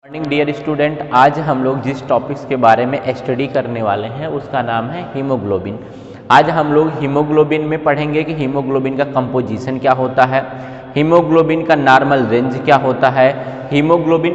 Morning dear student, आज हम लोग जिस टॉपिक्स के बारे में स्टडी करने वाले हैं उसका नाम है हीमोग्लोबिन। आज हम लोग हीमोग्लोबिन में पढ़ेंगे कि हीमोग्लोबिन का कंपोजिशन क्या होता है, हीमोग्लोबिन का नॉर्मल रेंज क्या होता है, हीमोग्लोबिन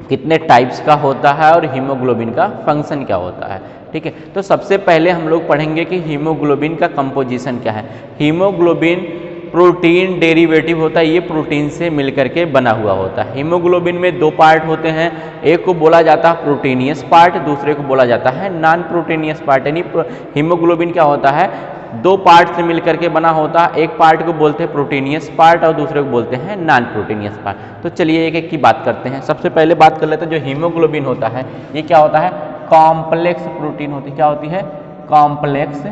कितने टाइप्स का होता है और हीमोग्लोबिन का फंक्शन क्या होता है। ठीक है, तो सबसे पहले हम लोग पढ़ेंगे कि हीमोग्लोबिन का कंपोजिशन क्या है। हीमोग्लोबिन प्रोटीन डेरिवेटिव होता है, ये प्रोटीन से मिलकर के बना हुआ होता है। हीमोग्लोबिन में दो पार्ट होते हैं, एक को बोला जाता है प्रोटीनियस पार्ट, दूसरे को बोला जाता है नॉन प्रोटीनियस पार्ट। यानी हीमोग्लोबिन क्या होता है, दो पार्ट से मिलकर के बना होता है। एक पार्ट को बोलते हैं प्रोटीनियस पार्ट और दूसरे को बोलते हैं नॉन प्रोटीनियस पार्ट। तो चलिए एक एक की बात करते हैं। सबसे पहले बात कर लेते हैं जो हीमोग्लोबिन होता है, ये क्या होता है, कॉम्प्लेक्स प्रोटीन होती है। क्या होती है, कॉम्प्लेक्स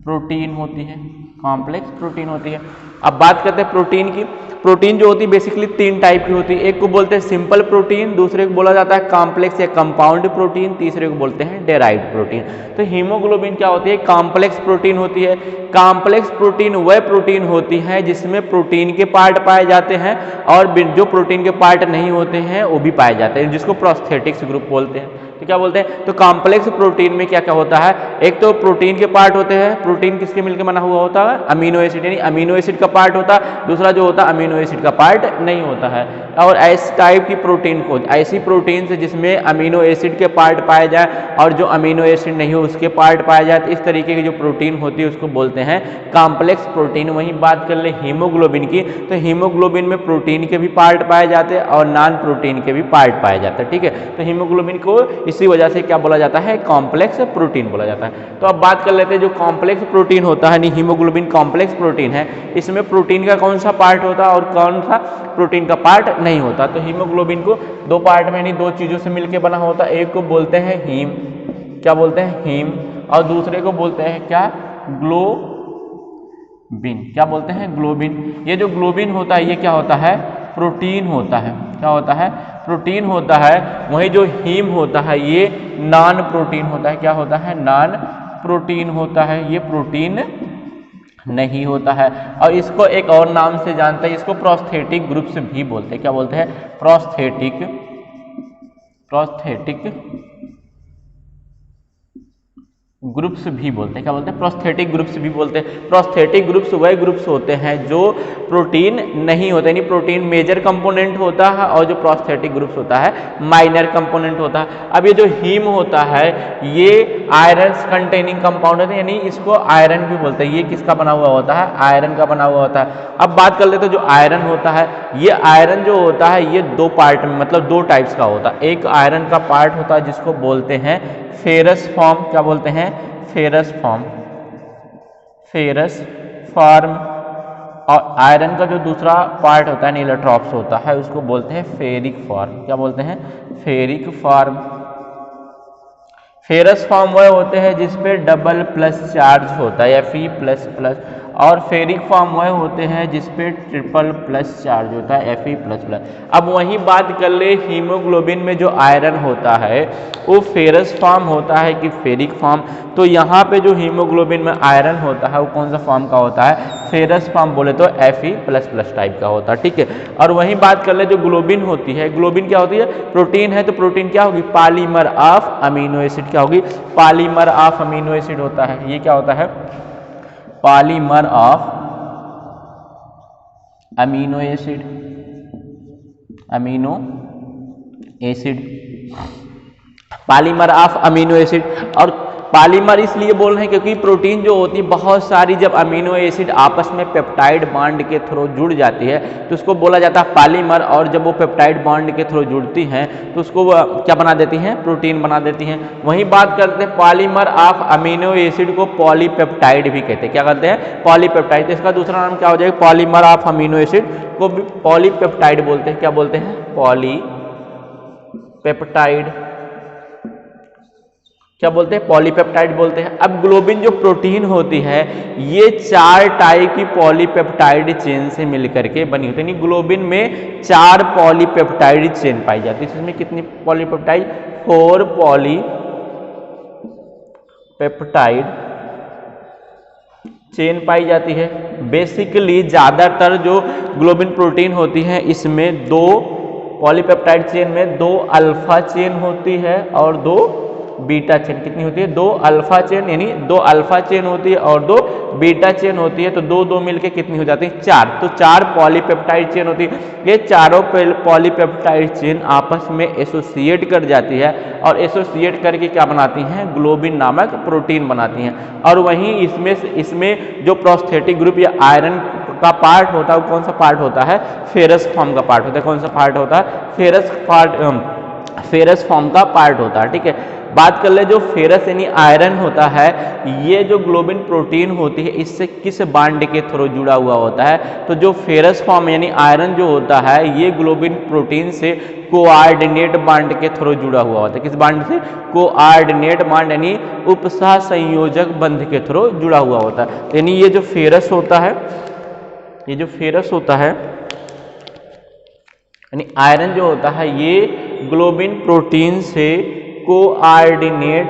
प्रोटीन होती है, कॉम्प्लेक्स प्रोटीन होती है। अब बात करते हैं प्रोटीन की। प्रोटीन जो होती है बेसिकली तीन टाइप की होती है, एक को बोलते हैं सिंपल प्रोटीन, दूसरे को बोला जाता है कॉम्प्लेक्स या कंपाउंड प्रोटीन, तीसरे को बोलते हैं डेराइव्ड प्रोटीन। तो हीमोग्लोबिन क्या होती है, कॉम्प्लेक्स प्रोटीन होती है। कॉम्प्लेक्स प्रोटीन वह प्रोटीन होती है जिसमें प्रोटीन के पार्ट पाए जाते हैं और जो प्रोटीन के पार्ट नहीं होते हैं वो भी पाए जाते हैं, जिसको प्रोस्थेटिक्स ग्रुप बोलते हैं। तो क्या बोलते हैं, तो कॉम्प्लेक्स प्रोटीन में क्या क्या होता है, एक तो प्रोटीन के पार्ट होते हैं, प्रोटीन किसके मिलकर बना हुआ होता है, अमीनो एसिड, यानी अमीनो एसिड का पार्ट होता है, दूसरा जो होता है अमीनो एसिड का पार्ट नहीं होता है। और इस टाइप की प्रोटीन को, ऐसी प्रोटीन से जिसमें अमीनो एसिड के पार्ट पाए जाए और जो अमीनो एसिड नहीं हो उसके पार्ट पाए जाए, तो इस तरीके की जो प्रोटीन होती है उसको बोलते हैं कॉम्प्लेक्स प्रोटीन। वहीं बात कर ले हीमोग्लोबिन की, तो हीमोग्लोबिन में प्रोटीन के भी पार्ट पाए जाते हैं और नॉन प्रोटीन के भी पार्ट पाए जाते हैं। ठीक है, तो हीमोग्लोबिन को इसी वजह से क्या बोला जाता है, कॉम्प्लेक्स प्रोटीन बोला जाता है। तो अब बात कर लेते हैं जो कॉम्प्लेक्स प्रोटीन होता है, हीमोग्लोबिन कॉम्प्लेक्स प्रोटीन है, इसमें प्रोटीन का कौन सा पार्ट होता है और कौन सा प्रोटीन का पार्ट नहीं होता। तो हीमोग्लोबिन को दो पार्ट में, यानी दो चीजों से मिलकर बना होता है, एक को बोलते हैं हीम, क्या बोलते हैं, हीम, और दूसरे को बोलते हैं क्या, ग्लोबिन, क्या बोलते हैं, ग्लोबिन। ये जो ग्लोबिन होता है ये क्या होता है, प्रोटीन होता है। क्या होता है, प्रोटीन होता है। वही जो हीम होता है ये नॉन प्रोटीन होता है। क्या होता है, नॉन प्रोटीन होता है, ये प्रोटीन नहीं होता है। और इसको एक और नाम से जानते हैं, इसको प्रोस्थेटिक ग्रुप्स भी बोलते हैं। क्या बोलते हैं, प्रोस्थेटिक ग्रुप्स भी बोलते हैं। क्या बोलते हैं, प्रोस्थेटिक ग्रुप्स भी बोलते हैं। प्रोस्थेटिक ग्रुप्स वह ग्रुप्स होते हैं जो प्रोटीन नहीं होते, यानी प्रोटीन मेजर कंपोनेंट होता है और जो प्रोस्थेटिक ग्रुप्स होता है माइनर कंपोनेंट होता है। अब ये जो हीम होता है ये आयरन कंटेनिंग कंपाउंड होता है, यानी इसको आयरन भी बोलते हैं। ये किसका बना हुआ होता है, आयरन का बना हुआ होता है। अब बात कर लेते हैं जो आयरन होता है, ये आयरन जो होता है ये दो पार्ट में, मतलब दो टाइप्स का होता है। एक आयरन का पार्ट होता है जिसको बोलते हैं फेरस फॉर्म, क्या बोलते हैं, फेरस फॉर्म, फेरस फॉर्म। और आयरन का जो दूसरा पार्ट होता है नीलोट्रॉप्स होता है उसको बोलते हैं फेरिक फॉर्म। क्या बोलते हैं, फेरिक फॉर्म। फेरस फॉर्म वह होते हैं जिसपे डबल प्लस चार्ज होता है या Fe++, और फेरिक फॉर्म वह होते हैं जिसपे ट्रिपल प्लस चार्ज होता है Fe++। अब वही बात कर ले, हीमोग्लोबिन में जो आयरन होता है वो फेरस फॉर्म होता है कि फेरिक फॉर्म। तो यहाँ पे जो हीमोग्लोबिन में आयरन होता है वो कौन सा फॉर्म का होता है, फेरस फॉर्म, बोले तो Fe++ टाइप का होता है। ठीक है, और वही बात कर ले जो ग्लोबिन होती है, ग्लोबिन क्या होती है, प्रोटीन है, तो प्रोटीन क्या होगी, पॉलीमर ऑफ अमीनो एसिड। क्या होगी, पॉलीमर ऑफ अमीनो एसिड होता है। ये क्या होता है, polymer of amino acid, amino acid, polymer of amino acid. और पॉलीमर इसलिए बोल रहे हैं क्योंकि प्रोटीन जो होती है बहुत सारी, जब अमीनो एसिड आपस में पेप्टाइड बॉन्ड के थ्रू जुड़ जाती है तो उसको बोला जाता है पॉलीमर, और जब वो पेप्टाइड बॉन्ड के थ्रू जुड़ती हैं तो उसको क्या बना देती हैं, प्रोटीन बना देती हैं। वही बात करते हैं पॉलीमर ऑफ अमीनो एसिड को पॉलीपेप्टाइड भी कहते हैं। क्या कहते हैं, पॉलीपेप्टाइड। तो इसका दूसरा नाम क्या हो जाएगा, पॉलीमर ऑफ अमीनो एसिड को भी पॉलीपेप्टाइड बोलते हैं। क्या बोलते हैं, पॉलीपेप्टाइड। क्या बोलते हैं, पॉलीपेप्टाइड बोलते हैं। अब ग्लोबिन जो प्रोटीन होती है ये चार टाइप की पॉलीपेप्टाइड चेन से मिलकर के बनी होती है, यानी ग्लोबिन में 4 पॉलीपेप्टाइड चेन पाई जाती है। इसमें कितनी पॉलीपेप्टाइड, 4 पॉलीपेप्टाइड चेन पाई जाती है। बेसिकली ज़्यादातर जो ग्लोबिन प्रोटीन होती है इसमें 2 पॉलीपेप्टाइड चेन में 2 अल्फा चेन होती है और 2 बीटा चेन। कितनी होती है? 2 अल्फा चेन, यानी 2 अल्फा चेन होती है और 2 बीटा चेन होती है। तो 2 मिलके कितनी हो जाती है? 4। तो 4 पॉलीपेप्टाइड चेन होती है। ये चारों पॉलीपेप्टाइड चेन आपस में एसोसिएट कर जाती है और एसोसिएट करके क्या बनाती हैं? ग्लोबिन नामक प्रोटीन बनाती हैं। और वहीं इसमें जो प्रोस्थेटिक ग्रुप या आयरन का पार्ट होता है, वो कौन सा पार्ट होता है? फेरस फॉर्म का पार्ट होता है। कौन सा पार्ट होता है? फेरस फॉर्म का पार्ट होता है। ठीक है, बात कर ले जो फेरस यानी आयरन होता है, ये जो ग्लोबिन प्रोटीन होती है इससे किस बांड के थ्रू जुड़ा हुआ होता है? तो जो फेरस फॉर्म यानी आयरन जो होता है ये ग्लोबिन प्रोटीन से कोआर्डिनेट बांड के थ्रू जुड़ा हुआ होता है। किस बांड से? कोआर्डिनेट बांड यानी उपसह संयोजक बंध के थ्रू जुड़ा हुआ होता है। यानी ये जो फेरस होता है, ये जो फेरस होता है यानी आयरन जो होता है, ये ग्लोबिन प्रोटीन से कोआर्डिनेट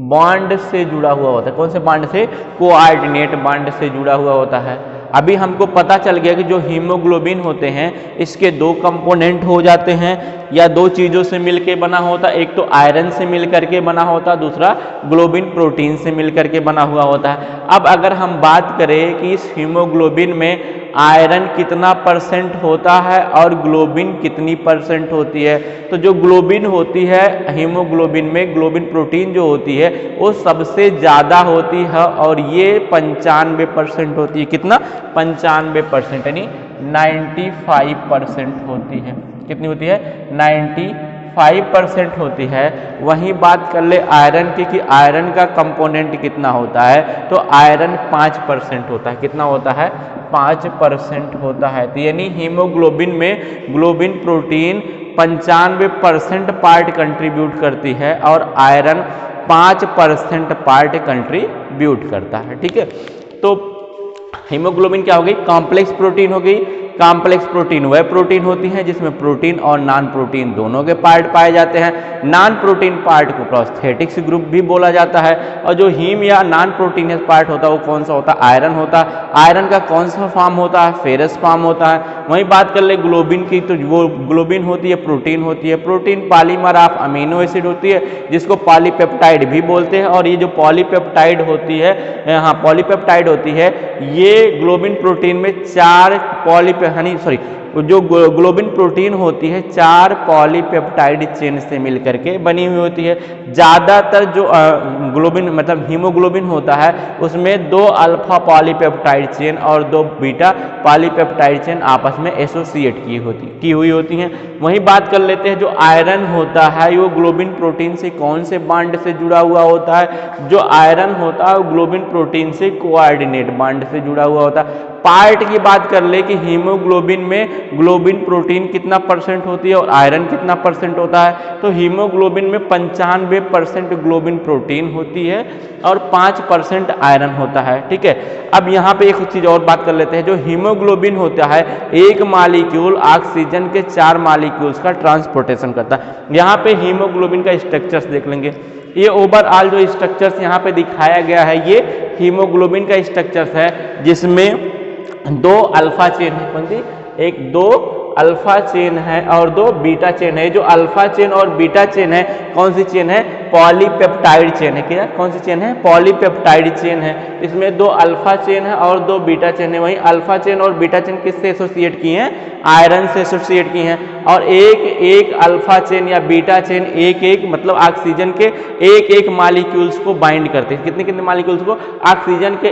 बॉन्ड से जुड़ा हुआ होता है। कौन से बांड से? कोआर्डिनेट बांड से जुड़ा हुआ होता है। अभी हमको पता चल गया कि जो हीमोग्लोबिन होते हैं इसके 2 कंपोनेंट हो जाते हैं या 2 चीज़ों से मिलके बना होता है। एक तो आयरन से मिल करके बना होता है, दूसरा ग्लोबिन प्रोटीन से मिल करके बना हुआ होता है। अब अगर हम बात करें कि इस हीमोग्लोबिन में आयरन कितना % होता है और ग्लोबिन कितनी % होती है, तो जो ग्लोबिन होती है हीमोग्लोबिन में, ग्लोबिन प्रोटीन जो होती है वो सबसे ज़्यादा होती है और ये 95% होती है। कितना? 95% यानी 95% होती है। कितनी होती है? 95% होती है। वहीं बात कर ले आयरन की कि आयरन का कंपोनेंट कितना होता है, तो आयरन 5% होता है। कितना होता है? 5% होता है। तो यानी हीमोग्लोबिन में ग्लोबिन प्रोटीन 95% पार्ट कंट्रीब्यूट करती है और आयरन 5% पार्ट कंट्रीब्यूट करता है। ठीक है, तो हीमोग्लोबिन क्या हो गई? कॉम्प्लेक्स प्रोटीन हो गई। कॉम्प्लेक्स प्रोटीन वह प्रोटीन होती है जिसमें प्रोटीन और नॉन प्रोटीन दोनों के पार्ट पाए जाते हैं। नॉन प्रोटीन पार्ट को प्रोस्थेटिक्स ग्रुप भी बोला जाता है। और जो हीम या नॉन प्रोटीनियस पार्ट होता है वो कौन सा होता है? आयरन होता है। आयरन का कौन सा फॉर्म होता है? फेरस फॉर्म होता है। वहीं बात कर ले ग्लोबिन की, तो वो ग्लोबिन होती है प्रोटीन होती है। Protein polymer of amino acid होती है जिसको पॉलीपेप्टाइड भी बोलते हैं। और ये जो पॉलीपेप्टाइड होती है, हाँ पॉलीपेप्टाइड होती है, ये ग्लोबिन प्रोटीन में 4 जो ग्लोबिन प्रोटीन होती है 4 पॉलीपेप्टाइड चेन से मिलकर के बनी हुई होती है। ज़्यादातर जो ग्लोबिन मतलब हीमोग्लोबिन होता है उसमें 2 अल्फा पॉलीपेप्टाइड चेन और 2 बीटा पॉलीपेप्टाइड चेन आपस में एसोसिएट की हुई होती हैं। वहीं बात कर लेते हैं जो आयरन होता है वो ग्लोबिन प्रोटीन से कौन से बांड से जुड़ा हुआ होता है? जो आयरन होता है वो ग्लोबिन प्रोटीन से कोआर्डिनेट बांड से जुड़ा हुआ होता है। पार्ट की बात कर ले कि हीमोग्लोबिन में ग्लोबिन प्रोटीन कितना % होती है और आयरन कितना % होता है, तो हीमोग्लोबिन में 95% ग्लोबिन प्रोटीन होती है और 5% आयरन होता है। ठीक है, अब यहाँ पे एक चीज़ और बात कर लेते हैं। जो हीमोग्लोबिन होता है एक मॉलिक्यूल ऑक्सीजन के 4 मॉलिक्यूल्स का ट्रांसपोर्टेशन करता है। यहाँ पे हीमोग्लोबिन का स्ट्रक्चर्स देख लेंगे। ये ओवरऑल जो स्ट्रक्चर्स यहाँ पे दिखाया गया है ये हीमोग्लोबिन का स्ट्रक्चर्स है जिसमें 2 अल्फा चेन है। कौन सी? 2 अल्फा चेन है और 2 बीटा चेन है। जो अल्फा चेन और बीटा चेन है कौन सी चेन है? पॉलीपेप्टाइड चेन है। क्या कौन सी चेन है? पॉलीपेप्टाइड चेन है। इसमें 2 अल्फा चेन है और 2 बीटा चेन है। वहीं अल्फा चेन और बीटा चेन किससे एसोसिएट की हैं? आयरन से एसोसिएट की हैं। और एक अल्फा चेन या बीटा चेन एक मतलब ऑक्सीजन के एक मॉलिक्यूल्स को बाइंड करते हैं। कितने मॉलिक्यूल्स को? ऑक्सीजन के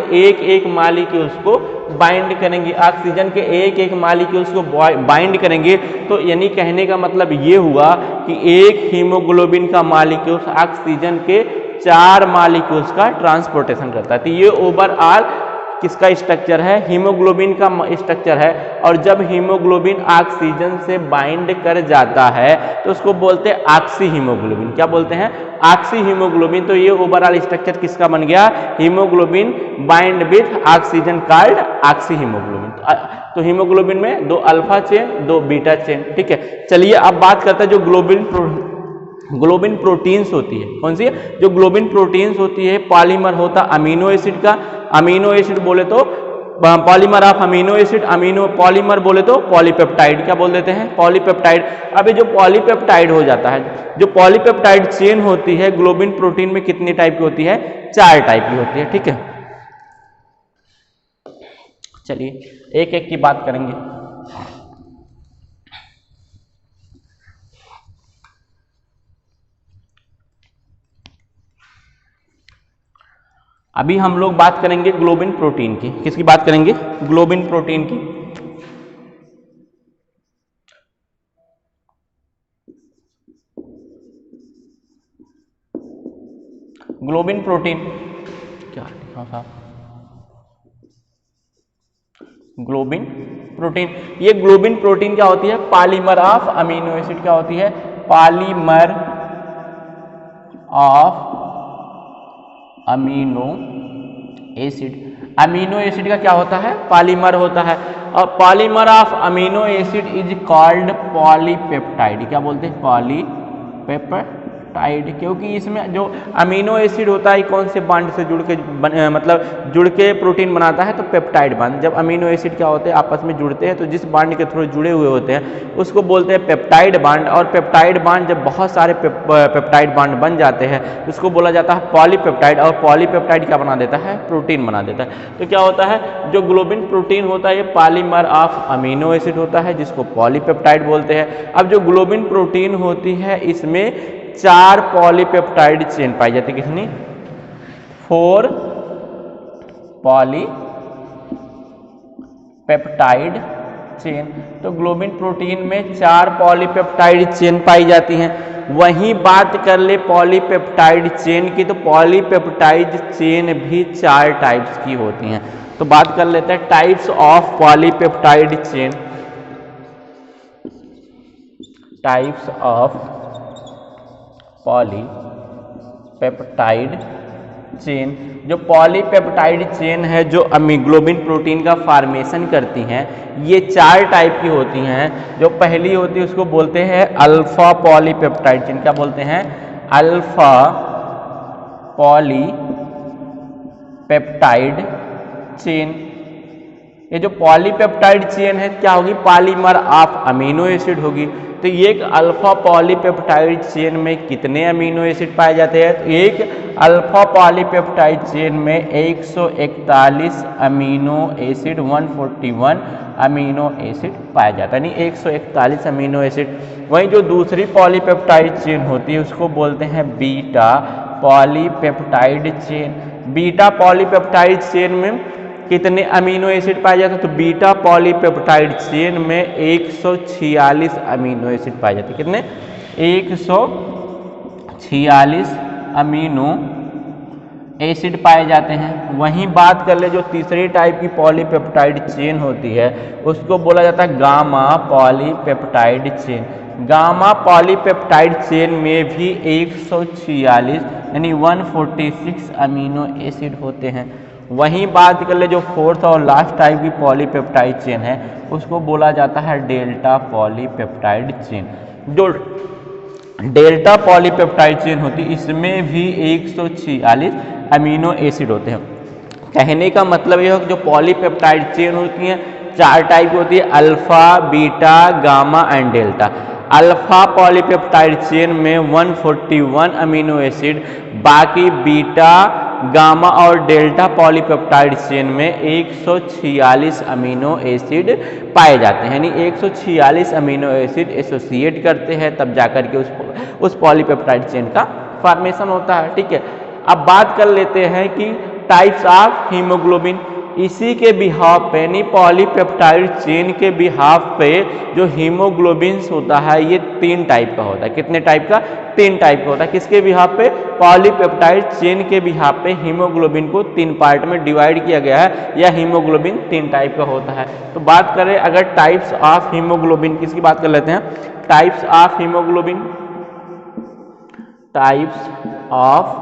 एक मॉलिक्यूल्स को बाइंड करेंगे। ऑक्सीजन के एक मॉलिक्यूल्स को बाइंड करेंगे तो यानी कहने का मतलब ये हुआ कि एक हीमोग्लोबिन का मॉलिक्यूल ऑक्सीजन के 4 मॉलिक्यूल्स का ट्रांसपोर्टेशन करता है। तो ये ओवरऑल किसका स्ट्रक्चर है? हीमोग्लोबिन का स्ट्रक्चर है। और जब हीमोग्लोबिन ऑक्सीजन से बाइंड कर जाता है तो उसको बोलते हैं ऑक्सी हीमोग्लोबिन। क्या बोलते हैं? Oxy haemoglobin. तो ये ओवरऑल स्ट्रक्चर किसका बन गया? Haemoglobin bind with oxygen called oxy haemoglobin. तो हीमोग्लोबिन में 2 अल्फा चेन 2 बीटा चेन। ठीक है, चलिए अब बात करते हैं जो ग्लोबिन प्रोटीन्स होती है। कौन सी है? जो ग्लोबिन प्रोटीन्स होती है पॉलीमर होता अमीनो एसिड का। अमीनो एसिड बोले तो polymer of amino acid, amino polymer बोले तो पॉलीपेप्टाइड, क्या बोल देते हैं, पॉलीपेप्टाइड। अब ये जो पॉलीपेप्टाइड हो जाता है, जो पॉलीपेप्टाइड चेन होती है ग्लोबिन प्रोटीन में कितनी टाइप की होती है, 4 टाइप की होती है, ठीक है। चलिए एक एक की बात करेंगे। अभी हम लोग बात करेंगे ग्लोबिन प्रोटीन की। किसकी बात करेंगे, ग्लोबिन प्रोटीन की। ग्लोबिन प्रोटीन क्या लिखा था, ग्लोबिन प्रोटीन। ये ग्लोबिन प्रोटीन क्या होती है, पॉलीमर ऑफ अमीनो एसिड, क्या होती है, polymer of amino acid. Amino acid का क्या होता है, पॉलीमर होता है। और polymer of amino acid is called polypeptide, क्या बोलते हैं, पॉलीपेप्टाइड, क्योंकि इसमें जो अमीनो एसिड होता है कौन से बांड से जुड़ के मतलब जुड़ के प्रोटीन बनाता है, तो पेप्टाइड बांड। जब अमीनो एसिड क्या होते हैं आपस में जुड़ते हैं तो जिस बांड के थ्रू जुड़े हुए होते हैं उसको बोलते हैं पेप्टाइड बांड। और पेप्टाइड बांड जब बहुत सारे पेप्टाइड बांड बन जाते हैं उसको बोला जाता है पॉलीपेप्टाइड। और पॉलीपेप्टाइड क्या बना देता है, प्रोटीन बना देता है। तो क्या होता है, जो ग्लोबिन प्रोटीन होता है ये पॉलीमर ऑफ अमीनो एसिड होता है जिसको पॉलीपेप्टाइड बोलते हैं। अब जो ग्लोबिन प्रोटीन होती है इसमें 4 पॉलीपेप्टाइड चेन पाई जाती है, कितनी, 4 पॉलीपेप्टाइड चेन। तो ग्लोबिन प्रोटीन में 4 पॉलीपेप्टाइड चेन पाई जाती हैं। वहीं बात कर ले पॉलीपेप्टाइड चेन की, तो पॉलीपेप्टाइड चेन भी 4 टाइप्स की होती हैं। तो बात कर लेते हैं types of polypeptide chain. Types of polypeptide chain. जो पॉलीपेप्टाइड चेन है जो ग्लोबिन प्रोटीन का फॉर्मेशन करती हैं ये 4 टाइप की होती हैं। जो पहली होती है उसको बोलते हैं अल्फा पॉलीपेप्टाइड चेन, क्या बोलते हैं, अल्फा पॉलीपेप्टाइड चेन। ये जो पॉलीपेप्टाइड चेन है क्या होगी, पॉलीमर ऑफ अमीनो एसिड होगी। तो ये एक अल्फा पॉलीपेप्टाइड चेन में कितने अमीनो एसिड पाए जाते हैं, तो एक अल्फा पॉलीपेप्टाइड चेन में 141 अमीनो एसिड, 141 अमीनो एसिड पाया जाता है, यानी 141 अमीनो एसिड। वहीं जो दूसरी पॉलीपेप्टाइड चेन होती है उसको बोलते हैं beta polypeptide chain. Beta polypeptide chain में कितने अमीनो एसिड पाए जाते हैं, तो बीटा पॉलीपेप्टाइड चेन में 146 अमीनो एसिड पाए जाते हैं। कितने, 146 अमीनो एसिड पाए जाते हैं। वहीं बात कर ले जो तीसरी टाइप की पॉलीपेप्टाइड चेन होती है उसको बोला जाता है gamma polypeptide chain. Gamma polypeptide chain में भी 146 यानी 146 अमीनो एसिड होते हैं। वहीं बात कर ले जो फोर्थ और लास्ट टाइप की पॉलीपेप्टाइड चेन है उसको बोला जाता है डेल्टा पॉलीपेप्टाइड चेन। जो डेल्टा पॉलीपेप्टाइड चेन होती है इसमें भी 146 अमीनो एसिड होते हैं। कहने का मतलब यह है कि जो पॉलीपेप्टाइड चेन होती है 4 टाइप की होती है, alpha, beta, gamma and delta. Alpha polypeptide chain में 141 अमीनो एसिड, बाकी बीटा, गामा और डेल्टा पॉलीपेप्टाइड चेन में 146 अमीनो एसिड पाए जाते हैं। यानी 146 अमीनो एसिड एसोसिएट करते हैं तब जाकर के उस पॉलीपेप्टाइड चेन का फॉर्मेशन होता है, ठीक है। अब बात कर लेते हैं कि टाइप्स ऑफ हीमोग्लोबिन। इसी के बिहाफ पे यानी पॉलीपेप्टाइड चेन के बिहाफ पे जो हीमोग्लोबिन्स होता है ये 3 टाइप का होता है। कितने टाइप का, 3 टाइप का होता है। किसके बिहाफ पे, पॉलीपेप्टाइड चेन के बिहाफ पे हीमोग्लोबिन को 3 पार्ट में डिवाइड किया गया है, या हीमोग्लोबिन 3 टाइप का होता है। तो बात करें अगर टाइप्स ऑफ हीमोग्लोबिन, किसकी बात कर लेते हैं, types of haemoglobin. Types of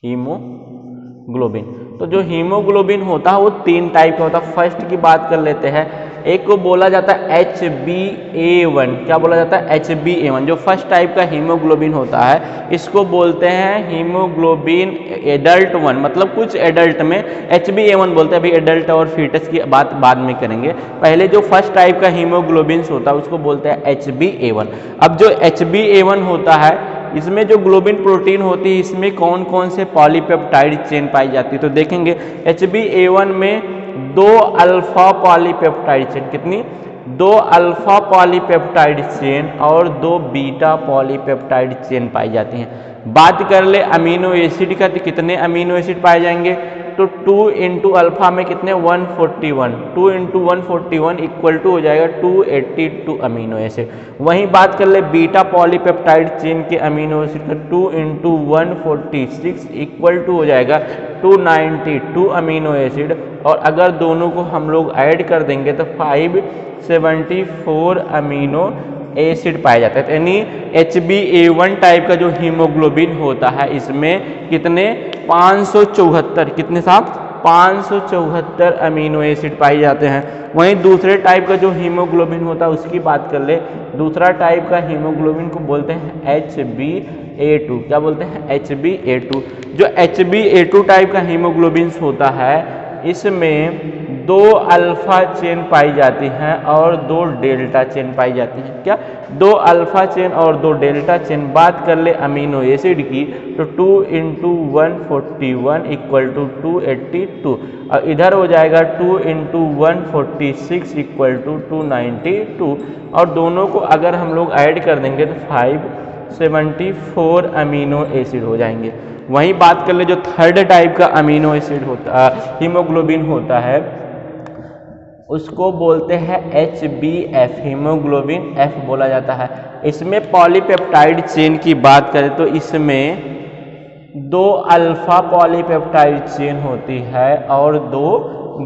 haemoglobin. तो जो हीमोग्लोबिन होता है वो 3 टाइप का होता है। फर्स्ट की बात कर लेते हैं एक को बोला जाता है HbA1। क्या बोला जाता है? HbA1। जो फर्स्ट टाइप का हीमोग्लोबिन होता है इसको बोलते हैं हीमोग्लोबिन एडल्ट 1, मतलब कुछ एडल्ट में HbA1 बोलते हैं। अभी एडल्ट और फीटस की बात बाद में करेंगे, पहले जो फर्स्ट टाइप का हीमोग्लोबिन होता है उसको बोलते हैं HbA1। अब जो HbA1 होता है इसमें जो ग्लोबिन प्रोटीन होती है इसमें कौन कौन से पॉलीपेप्टाइड चेन पाई जाती है, तो देखेंगे HbA1 में 2 अल्फा पॉलीपेप्टाइड चेन, कितनी? 2 अल्फा पॉलीपेप्टाइड चेन और 2 बीटा पॉलीपेप्टाइड चेन पाई जाती हैं। बात कर ले अमीनो एसिड का, तो कितने अमीनो एसिड पाए जाएंगे? तो 2 इंटू अल्फा में कितने? 141। 2 इंटू 141 इक्वल टू हो जाएगा 282 अमीनो एसिड। वहीं बात कर ले बीटा पॉलीपेप्टाइड चेन के अमीनो एसिड का, 2 इंटू 146 इक्वल टू हो जाएगा 292 अमीनो एसिड। और अगर दोनों को हम लोग ऐड कर देंगे तो 574 अमीनो एसिड पाया जाता है। यानी HbA1 टाइप का जो हीमोग्लोबिन होता है इसमें कितने? 574, कितने साहब? 574 अमीनो एसिड पाए जाते हैं। वहीं दूसरे टाइप का जो हीमोग्लोबिन होता है उसकी बात कर ले। दूसरा टाइप का हीमोग्लोबिन को बोलते हैं HbA2। क्या बोलते हैं? HbA2। जो HbA2 टाइप का हीमोग्लोबिन होता है इसमें 2 अल्फा चेन पाई जाती हैं और 2 डेल्टा चेन पाई जाती हैं। क्या? 2 अल्फा चेन और 2 डेल्टा चेन। बात कर ले अमीनो एसिड की तो 2 इंटू 141 इक्वल टू 282 और इधर हो जाएगा 2 इंटू 146 इक्वल टू 292 और दोनों को अगर हम लोग ऐड कर देंगे तो 574 अमीनो एसिड हो जाएंगे। वहीं बात कर ले जो थर्ड टाइप का अमीनो एसिड होता हीमोग्लोबिन होता है उसको बोलते हैं HbF, हीमोग्लोबिन F बोला जाता है। इसमें पॉलीपेप्टाइड चेन की बात करें तो इसमें 2 अल्फा पॉलीपेप्टाइड चेन होती है और 2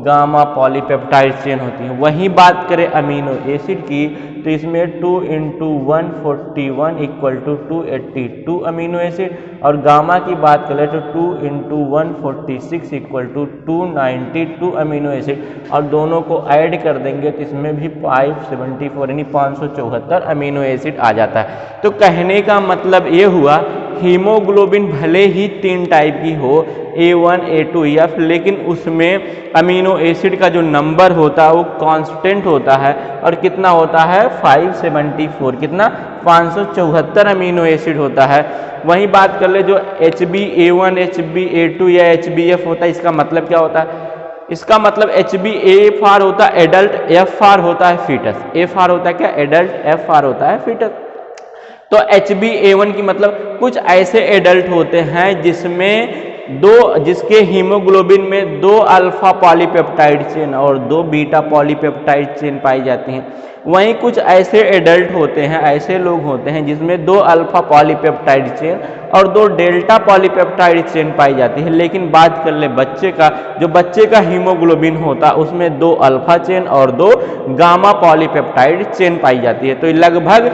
गामा पॉलीपेप्टाइड चेन होती है। वहीं बात करें अमीनो एसिड की तो इसमें 2 into 141 equal to 282 amino acid और गामा की बात करें तो 2 into 146 equal to 292 amino acid और दोनों को ऐड कर देंगे तो इसमें भी 574 यानी 574 अमीनो एसिड आ जाता है। तो कहने का मतलब ये हुआ हीमोग्लोबिन भले ही 3 टाइप की हो A1, A2, F, लेकिन उसमें अमीनो एसिड का जो नंबर होता है वो कांस्टेंट होता है और कितना होता है? 574। कितना? 574 अमीनो एसिड होता है। वहीं बात कर ले जो HbA1, HbA2 या HbF होता है इसका मतलब क्या होता है? इसका मतलब HbA होता है एडल्ट, F होता है फीटस। F होता है क्या? एडल्ट, F होता है फीटस। तो HbA1 की मतलब कुछ ऐसे एडल्ट होते हैं जिसके हीमोग्लोबिन में 2 अल्फा पॉलीपेप्टाइड चेन और 2 बीटा पॉलीपेप्टाइड चेन पाई जाती हैं। वहीं कुछ ऐसे एडल्ट होते हैं, ऐसे लोग होते हैं जिसमें 2 अल्फा पॉलीपेप्टाइड चेन और 2 डेल्टा पॉलीपेप्टाइड चेन पाई जाती है। लेकिन बात कर ले बच्चे का, जो बच्चे का हीमोग्लोबिन होता है उसमें 2 अल्फा चेन और 2 गामा पॉलीपेप्टाइड चेन पाई जाती है। तो लगभग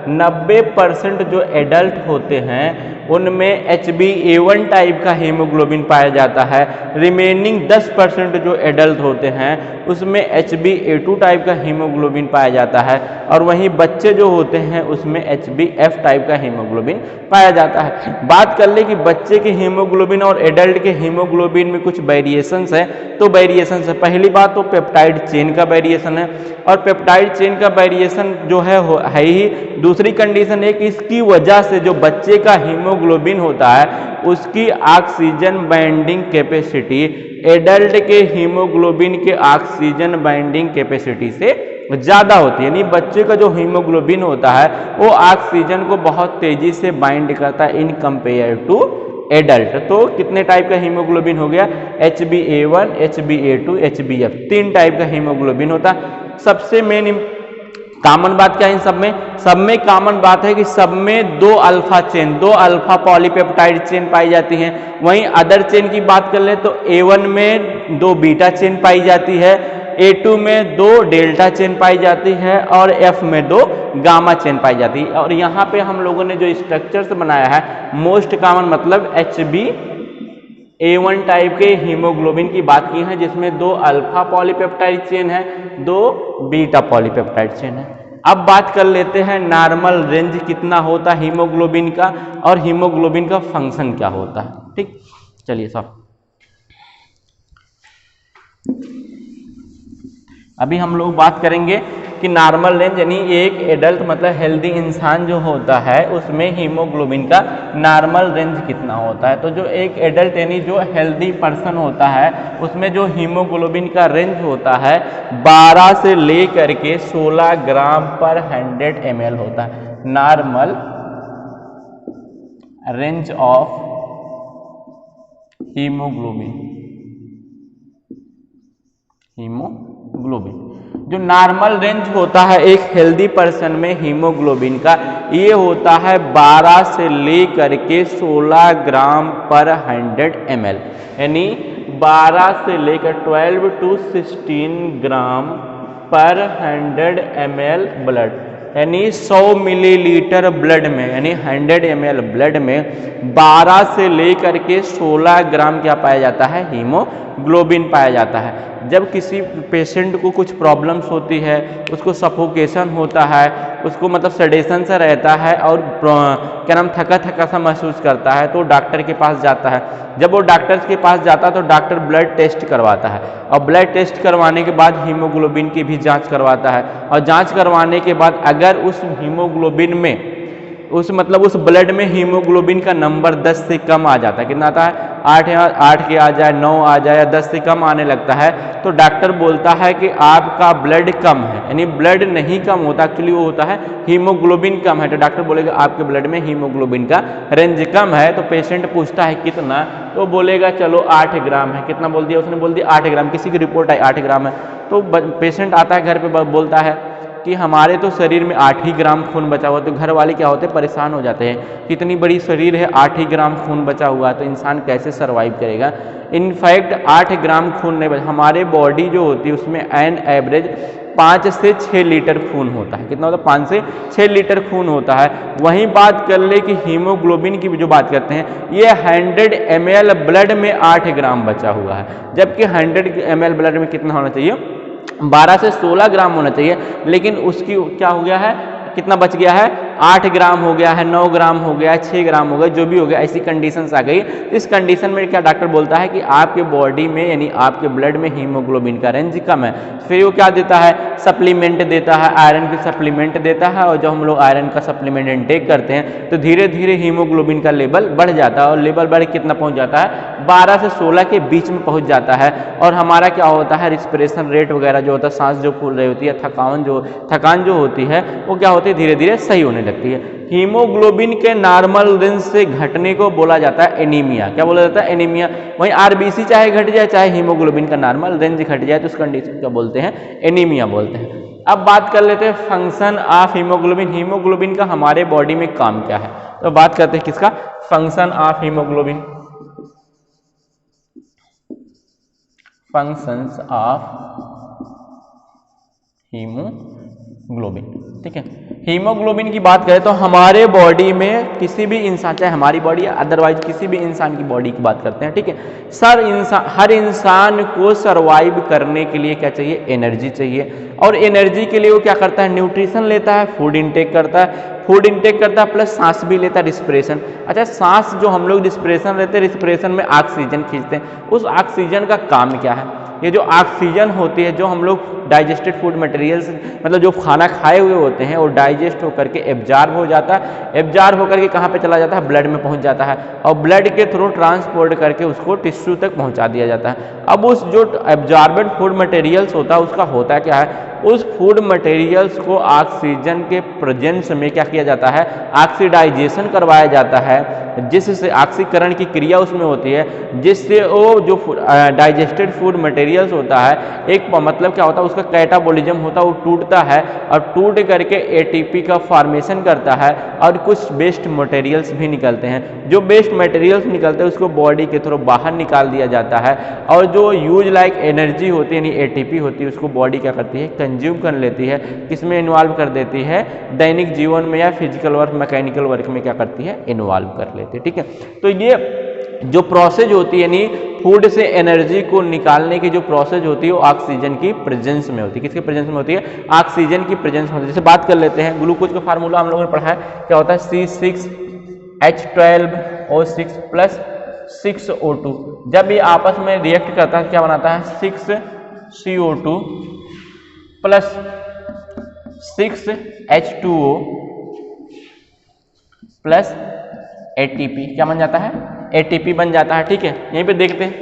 90% जो एडल्ट होते हैं उनमें HbA1 टाइप का हीमोग्लोबिन पाया जाता है। रिमेनिंग 10% जो एडल्ट होते हैं उसमें HbA2 टाइप का हीमोग्लोबिन पाया जाता है और वहीं बच्चे जो होते हैं उसमें HbF टाइप का हीमोग्लोबिन पाया जाता है। बात कर ले कि बच्चे के हीमोग्लोबिन और एडल्ट के हीमोग्लोबिन में कुछ वेरिएशंस है, तो वेरिएशंस है। पहली बात तो पेप्टाइड चेन का वेरिएशन है और पेप्टाइड चेन का वेरिएशन जो है ही। दूसरी कंडीशन है कि इसकी वजह से जो बच्चे का हीमोग्लोबिन होता है उसकी ऑक्सीजन बाइंडिंग कैपेसिटी एडल्ट के हीमोग्लोबिन के ऑक्सीजन बाइंडिंग कैपेसिटी से ज़्यादा होती है। यानी बच्चे का जो हीमोग्लोबिन होता है वो ऑक्सीजन को बहुत तेज़ी से बाइंड करता है इन कंपेयर टू एडल्ट। तो कितने टाइप का हीमोग्लोबिन हो गया? HbA1, HbA2, HbF, 3 टाइप का हीमोग्लोबिन होता है। सबसे मेन कॉमन बात क्या है इन सब में कॉमन बात है कि सब में 2 alpha chain, 2 alpha polypeptide chain पाई जाती हैं। वहीं अदर चेन की बात कर ले तो A1 में 2 बीटा चेन पाई जाती है, A2 में 2 डेल्टा चेन पाई जाती है और F में 2 गामा चेन पाई जाती है। और यहाँ पे हम लोगों ने जो स्ट्रक्चर्स बनाया है मोस्ट कॉमन मतलब A1 टाइप के हीमोग्लोबिन की बात की है, जिसमें 2 अल्फा पॉलीपेप्टाइड चेन है, 2 बीटा पॉलीपेप्टाइड चेन है। अब बात कर लेते हैं नॉर्मल रेंज कितना होता है हीमोग्लोबिन का, और हीमोग्लोबिन का फंक्शन क्या होता है। ठीक, चलिए साहब, अभी हम लोग बात करेंगे कि नॉर्मल रेंज यानी एक एडल्ट मतलब हेल्दी इंसान जो होता है उसमें हीमोग्लोबिन का नॉर्मल रेंज कितना होता है। तो जो एक एडल्ट यानी जो हेल्दी पर्सन होता है उसमें जो हीमोग्लोबिन का रेंज होता है 12 से लेकर के 16 ग्राम पर 100 ml होता है। नॉर्मल रेंज ऑफ हीमोग्लोबिन जो नॉर्मल रेंज होता है एक हेल्दी पर्सन में हीमोग्लोबिन का, ये होता है 12 से लेकर के 16 ग्राम पर 100 ml, यानी 12 से लेकर 12 to 16 ग्राम पर 100 ml ब्लड, यानी 100 मिलीलीटर ब्लड में यानी 100 ml ब्लड में 12 से लेकर के 16 ग्राम क्या पाया जाता है, हीमोग्लोबिन पाया जाता है। जब किसी पेशेंट को कुछ प्रॉब्लम्स होती है, उसको सफोकेशन होता है, उसको मतलब सेडेशन सा रहता है और क्या नाम थका थका सा महसूस करता है, तो डॉक्टर के पास जाता है। जब वो डॉक्टर के पास जाता है तो डॉक्टर ब्लड टेस्ट करवाता है, और ब्लड टेस्ट करवाने के बाद हीमोग्लोबिन की भी जांच करवाता है, और जांच करवाने के बाद अगर उस हीमोग्लोबिन में उस ब्लड में हीमोग्लोबिन का नंबर 10 से कम आ जाता है, कितना आता है 8 के आ जाए, 9 आ जाए या 10 से कम आने लगता है, तो डॉक्टर बोलता है कि आपका ब्लड कम है। यानी ब्लड नहीं कम होता, एक्चुअली वो होता है हीमोग्लोबिन कम है, तो डॉक्टर बोलेगा आपके ब्लड में हीमोग्लोबिन का रेंज कम है। तो पेशेंट पूछता है कितना, तो बोलेगा चलो 8 ग्राम है। कितना बोल दिया उसने, बोल दिया 8 ग्राम, किसी की रिपोर्ट आई 8 ग्राम है। तो पेशेंट आता है घर पे बोलता है कि हमारे तो शरीर में 8 ही ग्राम खून बचा हुआ। तो घर वाले क्या होते हैं, परेशान हो जाते हैं, कितनी बड़ी शरीर है, 8 ही ग्राम खून बचा हुआ है, तो इंसान कैसे सरवाइव करेगा। इनफैक्ट 8 ग्राम खून नहीं बचा, हमारे बॉडी जो होती है उसमें एन एवरेज 5 से 6 लीटर खून होता है। कितना होता है, 5 से 6 लीटर खून होता है। वहीं बात कर ले कि हीमोग्लोबिन की जो बात करते हैं, ये 100 ml ब्लड में 8 ग्राम बचा हुआ है, जबकि 100 ml ब्लड में कितना होना चाहिए, 12 से 16 ग्राम होना चाहिए। लेकिन उसकी क्या हो गया है, कितना बच गया है, 8 ग्राम हो गया है, 9 ग्राम हो गया है, 6 ग्राम हो गया, जो भी हो गया, ऐसी कंडीशंस आ गई। इस कंडीशन में क्या डॉक्टर बोलता है कि आपके बॉडी में यानी आपके ब्लड में हीमोग्लोबिन का रेंज कम है। फिर वो क्या देता है, सप्लीमेंट देता है, आयरन की सप्लीमेंट देता है, और जब हम लोग आयरन का सप्लीमेंट इनटेक करते हैं तो धीरे धीरे हीमोग्लोबिन का लेवल बढ़ जाता है, और लेवल बढ़ कितना पहुंच जाता है, 12 से 16 के बीच में पहुंच जाता है। और हमारा क्या होता है, रिस्पिरेशन रेट वगैरह जो होता है, सांस जो फूल रही होती है, थकान जो होती है, वो क्या होती है, धीरे धीरे सही होने लगती है। हीमोग्लोबिन के नॉर्मल रेंज से घटने को बोला जाता है एनीमिया। क्या बोला जाता है, एनीमिया। वहीं आरबीसी चाहे घट जाए, चाहे हीमोग्लोबिन का नॉर्मल रेंज घट जाए, तो उस कंडीशन को बोलते हैं, एनीमिया बोलते हैं। अब बात कर लेते हैं फंक्शन ऑफ हीमोग्लोबिन। हीमोग्लोबिन का हमारे बॉडी में काम क्या है, तो बात करते हैं किसका, function of haemoglobin. Functions of haemoglobin, ठीक है। हीमोग्लोबिन की बात करें तो हमारे बॉडी में किसी भी इंसान, चाहे हमारी बॉडी या अदरवाइज किसी भी इंसान की बॉडी की बात करते हैं, ठीक है। हर इंसान को सरवाइव करने के लिए क्या चाहिए, एनर्जी चाहिए, और एनर्जी के लिए वो क्या करता है, न्यूट्रिशन लेता है, फूड इनटेक करता है, प्लस सांस भी लेता है, रिस्पिरेशन। अच्छा, सांस जो हम लोग रिस्पिरेशन लेते हैं, रिस्पिरेशन में ऑक्सीजन खींचते हैं, उस ऑक्सीजन का काम क्या है, ये जो ऑक्सीजन होती है, जो हम लोग डाइजेस्टेड फूड मटेरियल्स मतलब जो खाना खाए हुए होते हैं, वो डाइजेस्ट होकर के एब्जॉर्ब हो जाता है, एब्जॉर्ब होकर के कहाँ पे चला जाता है, ब्लड में पहुंच जाता है, और ब्लड के थ्रू ट्रांसपोर्ट करके उसको टिश्यू तक पहुंचा दिया जाता है। अब उस जो एब्जॉर्बेड फूड मटेरियल्स होता है, उसका होता क्या है, उस फूड मटेरियल्स को ऑक्सीजन के प्रेजेंस में क्या किया जाता है, ऑक्सीडाइजेशन करवाया जाता है, जिससे ऑक्सीकरण की क्रिया उसमें होती है, जिससे वो जो डाइजेस्टेड फूड मटेरियल्स होता है, एक मतलब क्या होता है, उसका कैटाबॉलिज्म होता है, वो टूटता है, और टूट करके एटीपी का फॉर्मेशन करता है, और कुछ वेस्ट मटेरियल्स भी निकलते हैं। जो वेस्ट मटेरियल्स निकलते हैं उसको बॉडी के थ्रू बाहर निकाल दिया जाता है, और जो यूज लाइक एनर्जी होती है यानी एटीपी होती है, उसको बॉडी क्या करती है, कंज्यूम कर लेती है, किसमें इन्वॉल्व कर देती है, दैनिक जीवन में या फिजिकल वर्क, मैकेनिकल वर्क में क्या करती है, इन्वॉल्व कर लेती है, ठीक है। तो ये जो प्रोसेस होती है, यानी फूड से एनर्जी को निकालने की जो प्रोसेस होती है वो ऑक्सीजन की प्रेजेंस में होती है। किसके प्रेजेंस में होती है? ऑक्सीजन की प्रेजेंस में होती है। जैसे बात कर लेते हैं, ग्लूकोज का फार्मूला हम लोगों ने पढ़ा है, क्या होता है? C6H12O6 plus 6O2। जब ये आपस में रिएक्ट करता है क्या बनाता है? 6CO2 plus 6H2O plus ATP क्या बन जाता है? ATP बन जाता है। ठीक है, यहीं पे देखते हैं।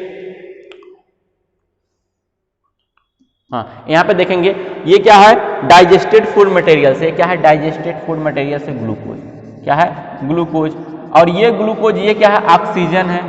हाँ, यहाँ पे देखेंगे ये क्या है? डाइजेस्टेड फूड मटेरियल से क्या है? डाइजेस्टेड फूड मटेरियल से ग्लूकोज क्या है? ग्लूकोज। और ये ग्लूकोज ये क्या है? ऑक्सीजन है।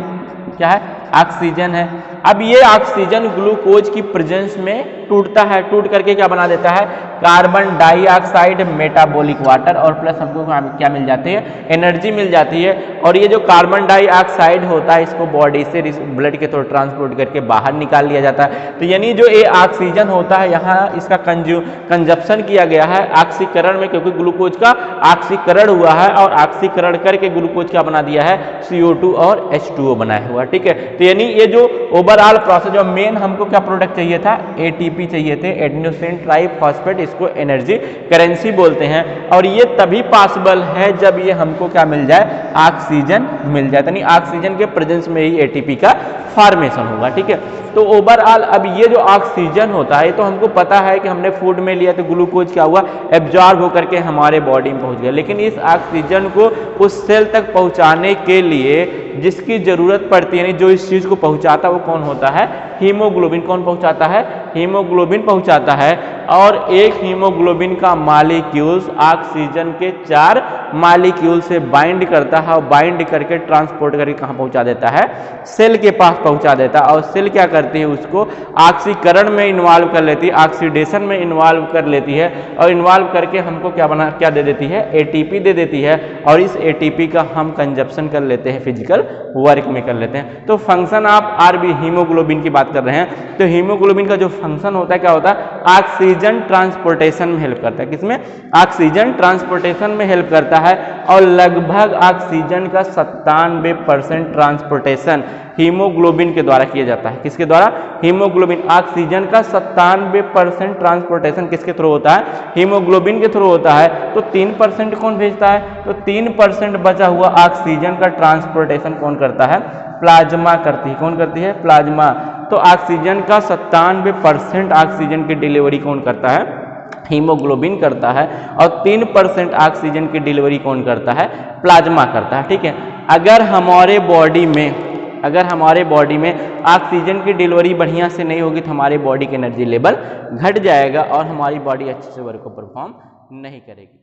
क्या है? ऑक्सीजन है। अब ये ऑक्सीजन ग्लूकोज की प्रेजेंस में टूटता है, टूट करके क्या बना देता है? कार्बन डाइऑक्साइड, मेटाबॉलिक वाटर, और प्लस हमको क्या मिल जाती है? एनर्जी मिल जाती है। और ये जो कार्बन डाइऑक्साइड होता है इसको बॉडी से ब्लड के थ्रू ट्रांसपोर्ट करके बाहर निकाल लिया जाता है। तो यानी जो ये ऑक्सीजन होता है यहाँ इसका कंजप्शन किया गया है ऑक्सीकरण में, क्योंकि ग्लूकोज का ऑक्सीकरण हुआ है और ऑक्सीकरण करके ग्लूकोज क्या बना दिया है? CO2 और H2O बनाया हुआ। ठीक है, तो यानी ये जो ओवरऑल प्रोसेस, जो मेन हमको क्या प्रोडक्ट चाहिए था? ATP चाहिए थे, एडेनोसिन ट्राइफॉस्फेट, इसको एनर्जी करेंसी बोलते हैं। और ये तभी पॉसिबल है जब ये हमको क्या मिल जाए? ऑक्सीजन मिल जाए, यानी ऑक्सीजन के प्रेजेंस में ही ATP का फॉर्मेशन होगा। ठीक है, तो ओवरऑल अब ये जो ऑक्सीजन होता है तो हमको पता है कि हमने फूड में लिया तो ग्लूकोज क्या हुआ? एब्जॉर्ब होकर के हमारे बॉडी में पहुंच गया। लेकिन इस ऑक्सीजन को उस सेल तक पहुंचाने के लिए जिसकी जरूरत पड़ती है, यानी जो इस चीज को पहुंचाता है वो कौन होता है? हीमोग्लोबिन। कौन पहुंचाता है? हीमोग्लोबिन पहुंचाता है। और एक हीमोग्लोबिन का मॉलिक्यूल्स ऑक्सीजन के 4 मॉलिक्यूल से बाइंड करता है और बाइंड करके ट्रांसपोर्ट करके कहां पहुंचा देता है? सेल के पास पहुंचा देता है। और सेल क्या करती है? उसको ऑक्सीकरण में इन्वॉल्व कर लेती है, ऑक्सीडेशन में इन्वॉल्व कर लेती है, और इन्वॉल्व करके हमको क्या दे देती है? ATP दे देती है। और इस ATP का हम कंजप्शन कर लेते हैं, फिजिकल वर्क में कर लेते हैं। तो फंक्शन आप RB हीमोग्लोबिन की बात कर रहे हैं, तो हीमोग्लोबिन का जो फंक्शन होता है क्या होता है? ऑक्सीजन ट्रांसपोर्टेशन में हेल्प करता है। किसमें? ऑक्सीजन ट्रांसपोर्टेशन में हेल्प करता है। और लगभग ऑक्सीजन का 97% ट्रांसपोर्टेशन हीमोग्लोबिन के द्वारा किया जाता है। किसके द्वारा? हीमोग्लोबिन। ऑक्सीजन का 97% ट्रांसपोर्टेशन किसके थ्रू होता है? हीमोग्लोबिन के थ्रू होता है। तो 3% कौन भेजता है? तो 3% बचा हुआ ऑक्सीजन का ट्रांसपोर्टेशन कौन करता है? प्लाज्मा करती है। कौन करती है? प्लाज्मा। तो ऑक्सीजन का 97% ऑक्सीजन की डिलीवरी कौन करता है? हीमोग्लोबिन करता है। और 3% ऑक्सीजन की डिलीवरी कौन करता है? प्लाज्मा करता है। ठीक है, अगर हमारे बॉडी में ऑक्सीजन की डिलीवरी बढ़िया से नहीं होगी तो हमारे बॉडी का एनर्जी लेवल घट जाएगा और हमारी बॉडी अच्छे से वर्क को परफॉर्म नहीं करेगी।